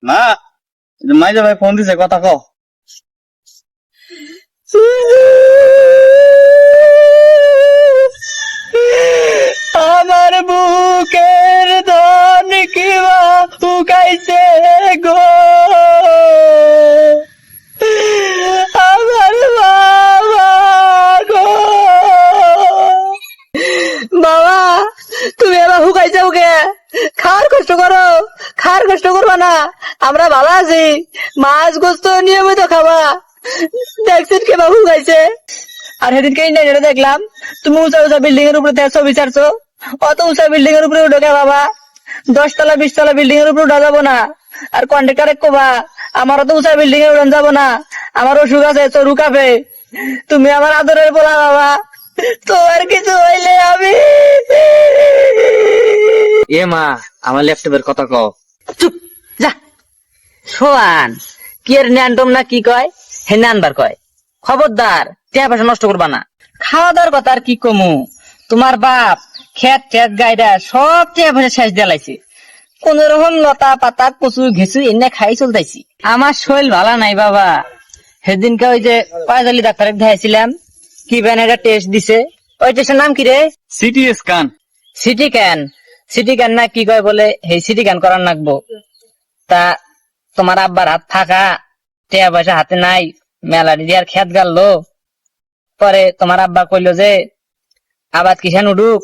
না মাইজা ভাই ফোন দিছে, কথা কও। আমার বুকের ধন কিবা ফুকাইছে গো, আমার বাবা গো। বাবা তুমি এবার হুকাইছে ওকে, খাওয়ার কষ্ট করো, খাওয়ার কষ্ট করবা না, আমরা ভালো আছি, মাছ গোস্ত নিয়মিত খাবা। দেখছেন কে বাবু হুকাইছে। আর সেদিনকে ইন্টারনেটে দেখলাম তুমি উঁচা উঁচা বিল্ডিং এর উপরে ছবি ছাড়ছো। অত উঁচা বিল্ডিং এর উপরে উঠে বাবা, 10 তলা 20 তলা বিল্ডিং এর উপরে উঠা যাবো না। আর কন্ট্রাক্টরে কবা আমারও তো উঁচা বিল্ডিং এ উঠান যাবো না, আমার অসুখ আছে, চরু কাঁপে। তুমি আমার আদরের বলা বাবা, তোমার কিছু হইলে আমি। এ মা, আমার ল্যাপটপের কথা কও। চুপ যা। সোয়ান কি এর ন্যান্ডম না কি কয়, হে নানবার কয়। খবরদার টিয়া পয়সা নষ্ট করবা না। খাওয়া দাওয়ার কথা আর কি কমু, তোমার বাপ খেত টেত গাইডা সব টিয়া পয়সা শেষ দিলাইছে। কোন রকম লতা পাতা কচু ঘেঁচু এনে খাই চলতাইছি। আমার শরীর ভালো নাই বাবা। সেদিনকে ওই যে পাঁচজালি ডাক্তার দেখাইছিলাম, কি বেন একটা টেস্ট দিছে। ওই টেস্টের নাম কি রে? CT scan. City can, city can না কি কয় বলে, এই সিটি ক্যান করার নাকবো। তা তোমার আব্বার হাত ফাঁকা, টিয়া পয়সা হাতে নাই, মেলাডি দিয়ে আর খেত গাললো। পরে তোমার আব্বা কইলো যে আবাদ কিষান উঠুক,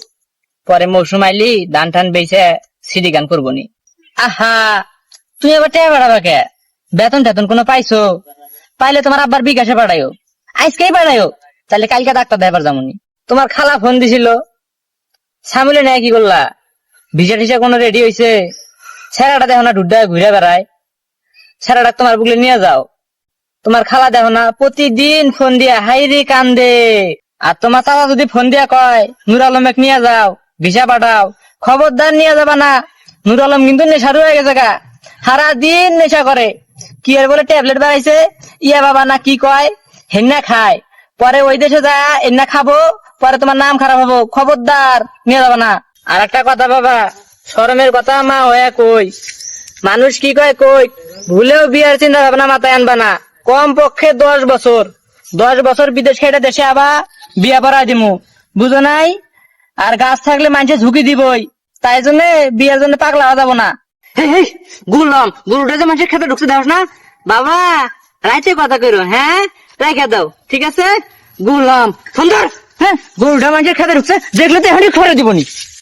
পরে মৌসুম আইলি ধান টান বেচে সিটি গান করবো নি। আহা তুমি আবার টিয়া বাড়াবা কে? বেতন টেতন কোনো পাইছো? পাইলে তোমার আব্বার বিকাশে পাঠাইও, আজকেই পাঠাইও, তাহলে কালকে ডাক্তার দেখাবার যামনি। তোমার খালা ফোন দিছিল, সামিলে নেয় কি করলা? ভিসা টিসা কোনো রেডি হইছে? ছেড়াটা দেখো না ঢুড্ডা ঘুরে বেড়ায়, ছেড়াটা তোমার বুকলে নিয়ে যাও। তোমার খালা দেখো না প্রতিদিন ফোন দিয়া হাইরি কান্দে। আর তোমার চাচা যদি ফোন দিয়া কয় নুর আলমেক নিয়ে যাও, ভিসা পাঠাও, খবরদার নিয়ে যাবা না। নুর আলম কিন্তু নেশারু হয়ে গেছে গা, সারা দিন নেশা করে। কি আর বলে ট্যাবলেট বাড়াইছে, ইয়া বাবা না কি কয়, হেন্না খায়। পরে ওই দেশে যা এন্না খাবো, পরে তোমার নাম খারাপ হবো, খবরদার নিয়ে যাবা না। আর একটা কথা বাবা, শরমের কথা মা হয়ে কই, মানুষ কি কয় কই, ভুলেও বিয়ার চিন্তা ভাবনা মাথায় আনবা না। কম পক্ষে 10 বছর বিদেশ খেটে দেশে আবা বিয়া পড়াই দিমু, বুঝো নাই? আর গাছ থাকলে মানুষে ঝুঁকি দিবই, তাই জন্য বিয়ের জন্য পাগলা হওয়া যাবো না। গুললাম গুলুটা যে মানুষের খেতে ঢুকতে দাও না বাবা, রাইতে কথা কইরো, হ্যাঁ রাইখা দাও, ঠিক আছে? গুললাম সুন্দর, হ্যাঁ গরুটা মানুষের খেতে ঢুকছে, দেখলে তো এখনই খড়ে দিবনি।